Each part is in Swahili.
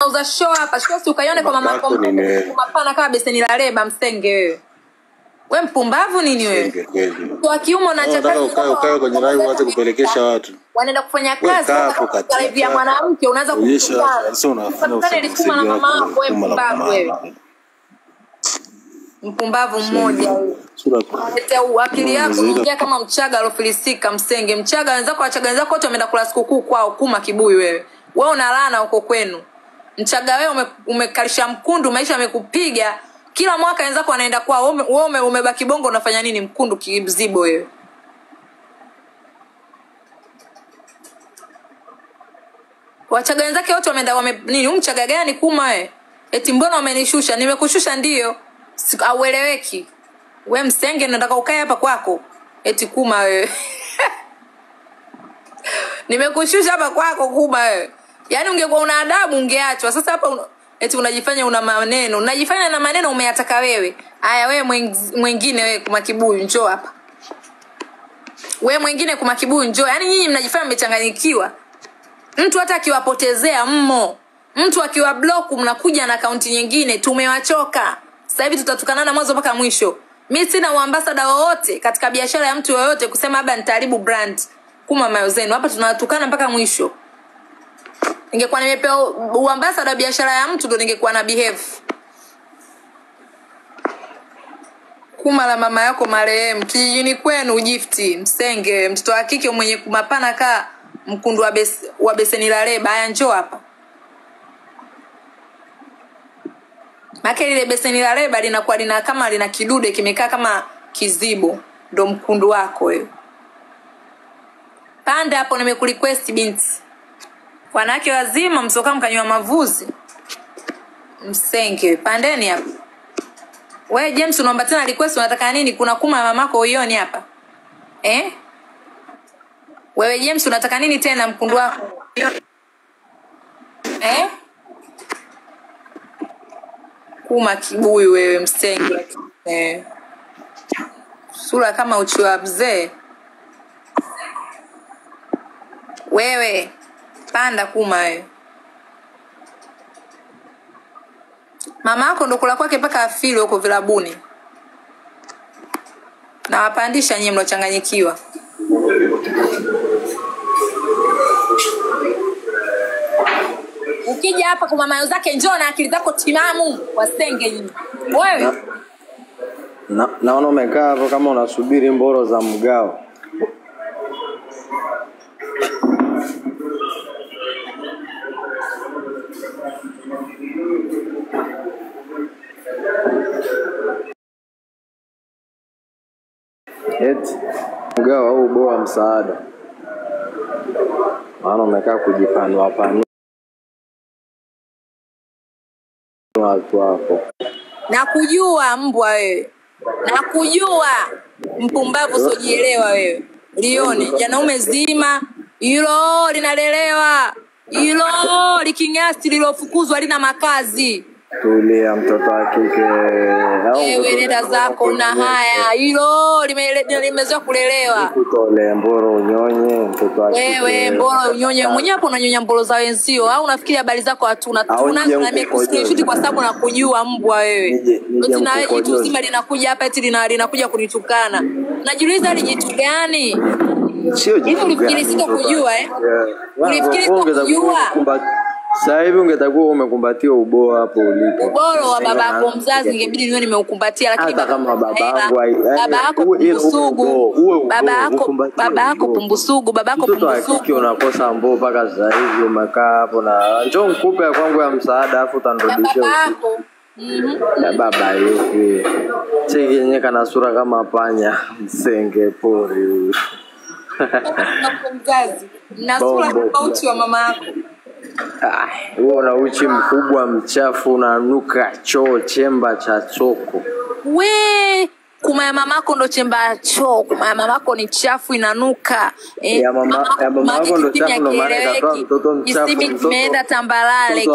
unauza show hapa. Show si ukaione kwa mama yako mapana kama beseni la leba msenge wewe. Wewe mpumbavu nini wewe? Kwa kiumo na chakani ukae kwenye live wacha kupelekesha watu. Wanaenda kufanya kazi kwa live ya mwanamke unaanza kukutana. Sio unafanya usiku na mama yako wewe mpumbavu wewe. Mpumbavu mmoja wewe. Leta akili yako ingia kama mchaga alofilisika msenge. Mchaga wenzako wachaga wenzako wote wameenda kula sikukuu kwao kuma kibuyu wewe. Wewe unalana huko kwenu. Mchaga wewe umekalisha mkundu maisha yamekupiga. Kila mwaka wenzako wanaenda kwao wewe umebaki bongo unafanya nini mkundu kizibo wewe. Wachaga wenzake wote wameenda nini mchaga gani kuma wewe? Eti mbona umenishusha? Nimekushusha ndio. Aueleweki. Wewe msenge nataka ukae hapa kwako. Eti kuma wewe. Nimekushusha hapa kwako kuma wewe. Yaani ungekuwa una adabu ungeachwa. Sasa hapa eti unajifanya una maneno. Unajifanya na maneno umeyataka wewe. Haya wewe mwingine wewe kuma kibuyu njoo hapa. Wewe mwingine kuma kibuyu njoo. Yaani nyinyi mnajifanya mmechanganyikiwa. Mtu hata akiwapotezea mmo. Mtu akiwa block mnakuja na akaunti nyingine tumewachoka. Sasa hivi tutatukanana mwanzo mpaka mwisho. Mimi sina uambassador wowote katika biashara ya mtu yoyote kusema labda nitaharibu brand. Kuma mayo zenu hapa tunatukana mpaka mwisho. Ningekuwa nimepewa uambassador biashara ya mtu ndo ningekuwa na behave. Kuma la mama yako marehemu kijijini kwenu ujifti msenge mtoto wa kike mwenye kumapana ka mkundu wa beseni la leba haya njoo hapa. Maka ile beseni la leba linakuwa kama lina kidude kimekaa kama kizibo ndo mkundu wako wewe. Panda hapo nimekurequest binti. Wanawake wazima msoka mkanywa mavuzi. Msenge pandeni hapa. Wewe James unaomba tena request unataka nini? Kuna kuma mamako uioni hapa. Wewe James unataka nini tena mkundu wako? Kuma kibuyu wewe msenge. Sura kama uchi wa mzee. Wewe panda kuma wewe. Mama yako ndo kula kwake paka afili huko vilabuni. Na wapandisha nyinyi mlochanganyikiwa. Ukija hapa kwa mama zake njoo na akili zako timamu wasenge nyinyi. Wewe naona umekaa hapo kama unasubiri mboro za mgao. Eti mgao au boa msaada. Maana umekaa kujipanua panua watu wako. Nakujua mbwa wewe. Nakujua mpumbavu usiojielewa wewe. Lione janaume zima hilo linalelewa. Hilo likinyasi lilofukuzwa lina makazi. Tulia mtoto wa kike. Wewe nenda zako na haya. Hilo limezoea kulelewa. Kutole mboro unyonye mtoto wa kike. Wewe mboro unyonye mwenyewe hapo unanyonya mboro za wenzio au unafikiri habari zako hatuna? Tunaanza na mimi kwa sababu nakujua mbwa wewe. Eti na wewe jitu zima linakuja hapa eti linakuja kunitukana. Najiuliza ni jitu gani? Sio jitu. Ulifikiri sitokujua Ulifikiri sitokujua? Sasa hivi ungetakuwa umekumbatiwa ubora hapo ulipo. Ubora wa babako mzazi ingebidi niwe nimeukumbatia lakini kama babako babako pumbusugu. Babako pumbusugu, babako pumbusugu. Kiki unakosa mboo mpaka sasa hivi umekaa hapo na njoo nikupe ya kwangu ya msaada afu utanirudishia. Babako. Ya baba hivi. Cheki yenyewe kana sura kama panya msenge pori. Mzazi. Na sura kama uchi wa mama yako. Wewe una uchi mkubwa mchafu unanuka choo chemba cha choko. We kuma ya mamako ndo chemba choo, kuma ya mamako ni chafu inanuka. Ya mamako ndo chafu ndo maana katoa mtoto mchafu. Kimeenda tambalale,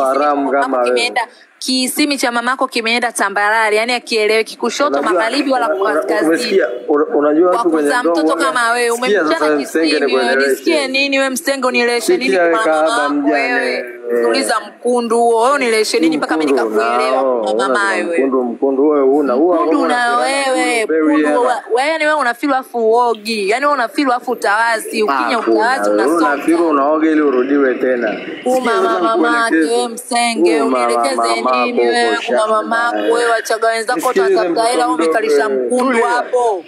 kimeenda Kisimi cha mamako kimeenda tambarare, yani akieleweki kushoto magharibi wala kaskazini. Unajua watu kwenye ndoa mtoto kama wewe umemchana kisimi, wewe nisikie nini wewe msenge unileshe nini kwa mama wewe? Tuliza mkundu huo, wewe unileshe nini mpaka mimi nikakuelewa mama wewe. Mkundu wewe una na wewe wewe ni wewe unafeel afu uogi. Yani wewe unafeel afu utawazi, ukinya utawazi unasonga. Unafeel unaoga ili urudiwe tena. Mama wewe msenge unielekeze nini wewe kwa mamako wewe wachaga wenzako watafuta hela umekalisha mkundu hapo.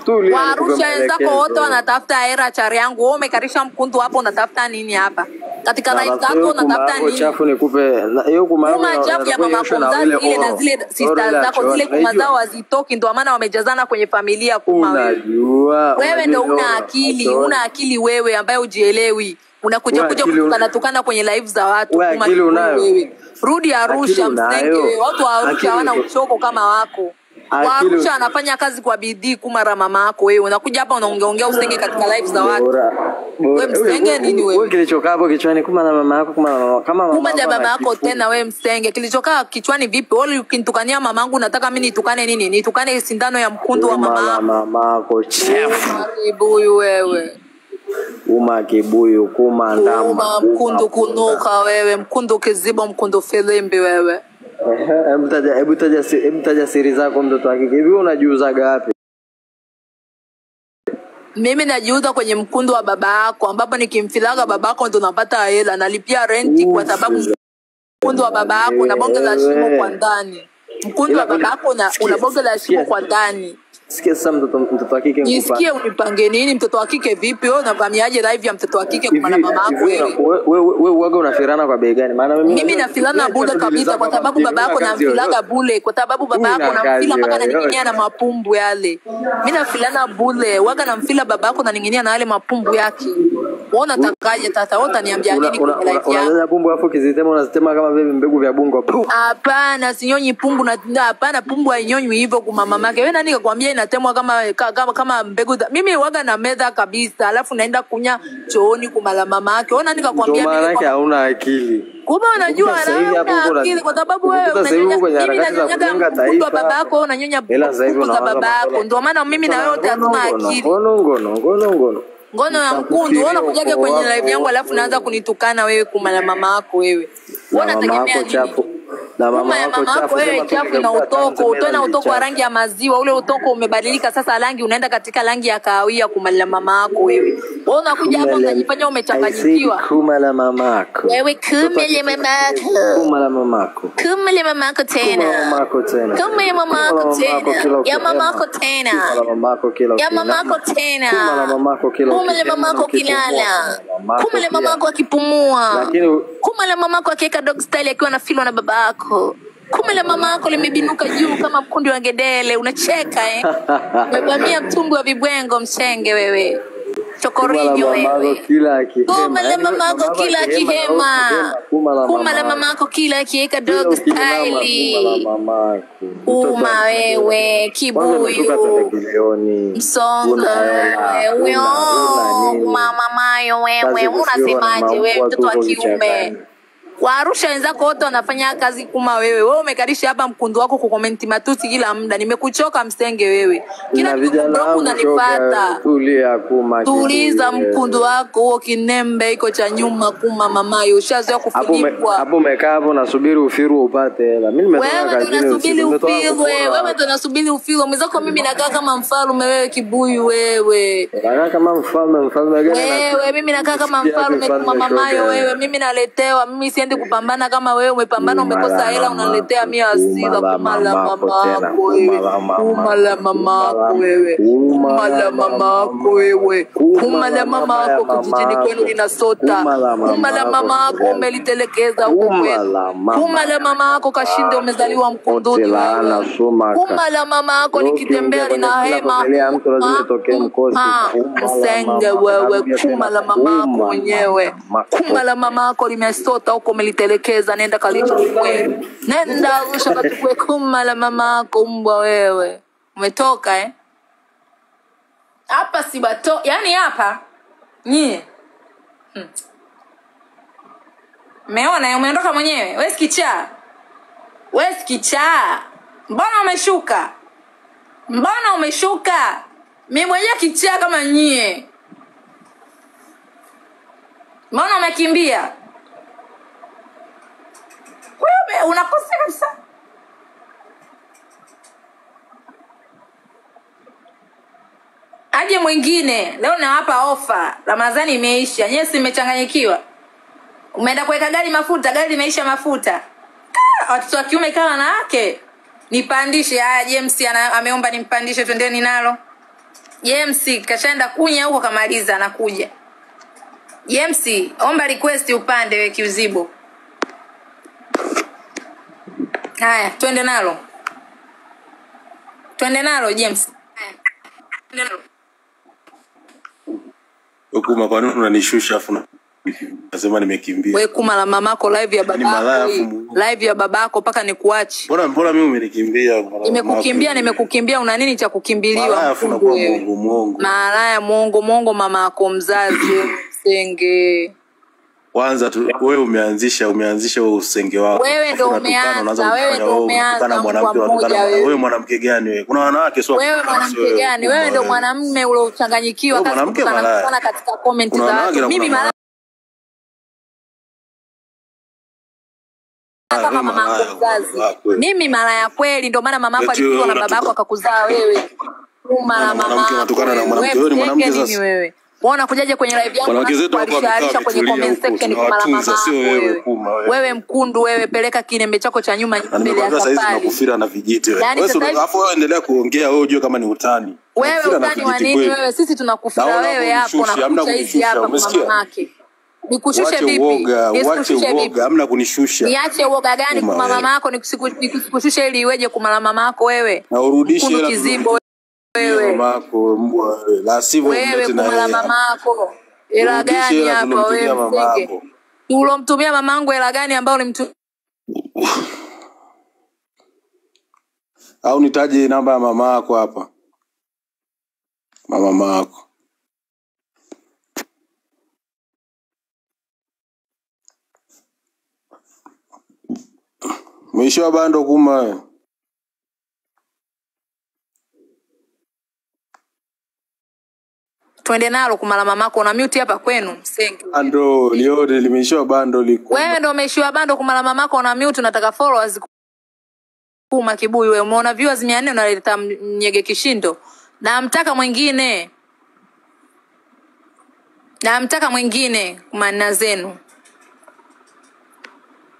Warusha wenzako wote wanatafuta hela chari yangu wewe umekarisha mkundu hapo unatafuta nini hapa? Katika life zako unatafuta nini? Chafu nikupe hiyo kuma chafu ya mama mzazi ile na zile sisters zako zile kuma zao wazitoki ndio maana wamejazana kwenye familia kuma wewe. Wewe ndio una akili wewe ambaye ujielewi. Unakuja kutukana kwenye live za watu kuma wewe. Rudi Arusha msenge watu wa Arusha hawana uchoko kama wako. Arusha anafanya kazi kwa bidii kumara mama yako wewe. Unakuja hapa unaongeongea usenge katika live za watu. Wewe msenge nini wewe? Wewe kilichokaa hapo kichwani kuma na mama yako kama mama yako tena wewe msenge. Kilichokaa kichwani vipi? Wewe ukinitukania mamangu nataka mimi nitukane nini? Nitukane sindano ya mkundu wa mama yako chef. Kibuyu wewe. Kibuyu kuma ndama. Mkundu kunuka wewe, mkundu kizibo, mkundu filimbi wewe. Hebu taja siri zako mtoto wa kike. Hivi unajiuza gapi? Mimi najiuza kwenye mkundu wa baba yako ambapo nikimfilaga baba yako ndo napata hela, nalipia renti kwa sababu mkundu wa baba yako na bonge la shimo kwa ndani. Mkundu wa baba yako una bonge la shimo kwa ndani. Sikia sasa mtoto wa kike nikupa. Nisikie unipange nini mtoto wa kike vipi? Wewe unavamiaje live ya mtoto wa kike kwa mama yako wewe uaga unafirana kwa bei gani? Maana mimi nafilana bure kabisa kwa sababu baba yako namfilaga bure kwa sababu baba yako namfila mpaka ananing'inia na mapumbu yale. Mimi nafilana bure, waga namfila baba yako ananing'inia na yale mapumbu yake. Wewe unatakaje tata? Wewe utaniambia nini kwa live yako? Unanyanya pumbu afu kizitema unazitema kama vile mbegu vya bungo. Hapana, sinyonyi pumbu na hapana pumbu hainyonywi hivyo kwa mama yake. Wewe nani kakwambia inatemwa kama mbegu? Mimi waga na meza kabisa alafu naenda kunya chooni kumala mama yake. Wewe nani kakwambia mimi? Mama yake hauna akili. Kumbe unajua hauna akili kwa sababu wewe unanyonya mkundu wa baba yako, unanyonya mkundu za baba yako. Ndio maana mimi na wewe wote hatuna akili. Ngono ya mkundu. Wewe unakujaga kwenye live yangu alafu naanza kunitukana wewe kumala mama yako wewe. Wewe unategemea nini? Na mama yako chafu wewe chafu na utoko, utona utoko wa rangi ya maziwa. Ule utoko umebadilika sasa rangi unaenda katika rangi ya kahawia kumala mama yako wewe. Wewe unakuja hapa unajifanya umechanganyikiwa. Kumala mama yako. Wewe kumala mama yako. Kumala mama yako. Kumala mama yako tena. Kumala mama yako tena. Kumala mama yako tena. Ya mama yako tena. Kumala mama yako kila. Ya mama yako tena. Kumala mama yako kila. Kumala mama yako kilala. Kumala mama yako akipumua. Lakini kumala mama yako akiweka dog style akiwa na filwa na baba yako. Kumala mama yako limebinuka juu kama mkundi wa ngedele. Unacheka umebamia mtumbu wa vibwengo msenge wewe. Chokorinyo wewe. Kumala mama yako kila akihema. Kumala mama yako kila akiweka dog style. Wewe kibuyu. Msonga wewe. Mama mayo wewe. Unasemaje wewe mtoto wa kiume? Warusha wenzako wote wanafanya kazi kuma wewe. Wewe umekarisha hapa mkundu wako kukomenti matusi kila muda. Nimekuchoka msenge wewe. Kila mkundu unanifuata. Tuliza mkundu wako huo kinembe iko cha nyuma kuma mamayo. Ushazoea kufunikwa. Hapo umekaa hapo nasubiri ufiru upate hela. Mimi nimetoka kazini. Wewe ndo nasubiri ufiru. Mwenzako mimi nakaa kama mfalme wewe kibuyu wewe. Nakaa kama mfalme gani? Wewe mimi nakaa kama mfalme kuma mamayo wewe. Mimi naletewa mimi siendi kupambana kama wewe umepambana umekosa hela unaletea mimi hasira kumala mama yako wewe. Kumala mama yako wewe. Kumala mama yako wewe. Kumala mama yako kijijini kwenu linasota. Kumala mama yako umelitelekeza huko kwenu. Kumala mama yako kashinde umezaliwa mkunduni wewe. Kumala mama yako nikitembea lina hema. Msenge wewe. Kumala mama yako mwenyewe. Kumala mama yako limesota huko umelitelekeza. Nenda kalichukue. Nenda Arusha kachukue kumala mama yako mbwa wewe. Umetoka hapa sibato. Yani hapa nyie meona umeondoka mwenyewe. Wewe sikichaa Wewe kichaa. Mbona umeshuka? Mbona umeshuka? Mimi mwenyewe kichaa kama nyie. Mbona umekimbia? Wewe unakosea kabisa. Aje mwingine. Leo nawapa ofa. Ramadhani imeisha. Nyewe si mmechanganyikiwa. Umeenda kuweka gari mafuta, gari limeisha mafuta. Watoto wa kiume kama wanawake. Nipandishe. Haya James ameomba nimpandishe, twendeni nalo. James kashaenda kunya huko kamaliza anakuja. James omba request upande wewe kiuzibo. Haya twende nalo. Twende nalo James. Twende nalo. Ukuma kwa nini unanishusha afu nasema nimekimbia? Wewe kuma la mamako live ya babako. Live ya babako paka nikuache. Mbona mimi umenikimbia? Nimekukimbia una nini cha kukimbiliwa? Malaya muongo mamako mzazi Msenge. Kwanza tu wewe umeanzisha wewe usenge wako. Wewe ndio umeanza mwanamke unatokana. Wewe mwanamke gani wewe? Kuna wanawake sio? Wewe mwanamke gani? Wewe ndio mwanamume ule uchanganyikiwa sana katika comment za watu. Mimi malaya kama mamako mzazi. Mimi malaya kweli, ndio maana mamako alikuwa na babako akakuzaa wewe. Mara mamako unatokana na mwanamke. Wewe ni mwanamke sasa. Wewe kujaje kwenye live yangu na kwenye comment section kwa mara mama wewe mkundu wewe, peleka kinembe chako cha nyuma mbele ya safari. Sasa hizi nakufira na vijiti wewe. Alafu wewe endelea kuongea, wewe unajua kama ni utani. Wewe utani wa nini wewe? Sisi tunakufira wewe hapo na kuchaizi hapa kwa mamake. Nikushushe vipi? Nikushushe vipi? Hamna kunishusha. Niache uoga gani kwa mama yako nikushushe ili iweje kwa mama yako wewe? Na urudishe hela kizibo wewe. Mamako mbwa wewe. La sivyo wewe kwa mamako. Hela gani hapa wewe Msenge? Ulomtumia mamangu hela gani ambao ulimtumia? Au nitaje namba ya mama yako hapa? Mama yako. Mwisho bando kuma. Twende nalo kumala mamako na mute hapa kwenu Msenge. Bando liote limeishiwa bando liko. Wewe ndio umeishiwa bando kumala mamako na mute, unataka followers kuma kibuyu wewe. Umeona viewers 400 unaleta Nyege Kishindo. Na mtaka mwingine. Kumana zenu.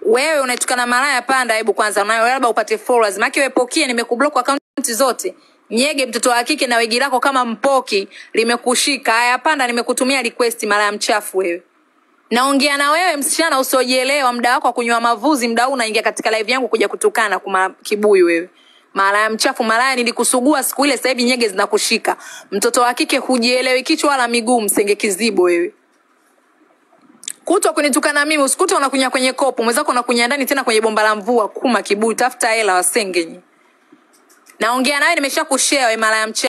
Wewe unatukana malaya panda, hebu kwanza unayo labda upate followers. Maki wewe Pokia nimekublock account zote. Nyege mtoto wa kike na wigi lako kama mpoki limekushika. Haya panda, nimekutumia request malaya mchafu wewe. Naongea na wewe msichana usiojielewa, muda wako kunywa mavuzi, muda unaingia katika live yangu kuja kutukana kuma kibuyu wewe. Malaya mchafu, malaya nilikusugua siku ile, sasa hivi nyege zinakushika. Mtoto wa kike hujielewi kichwa wala miguu Msenge kizibo wewe. Kutwa kunitukana mimi, usikuta unakunya kwenye kopo, mwenzako unakunya ndani tena kwenye bomba la mvua kuma kibuyu, tafuta hela Wasenge. Naongea nawe nimeshakushare wewe malaya mchafu.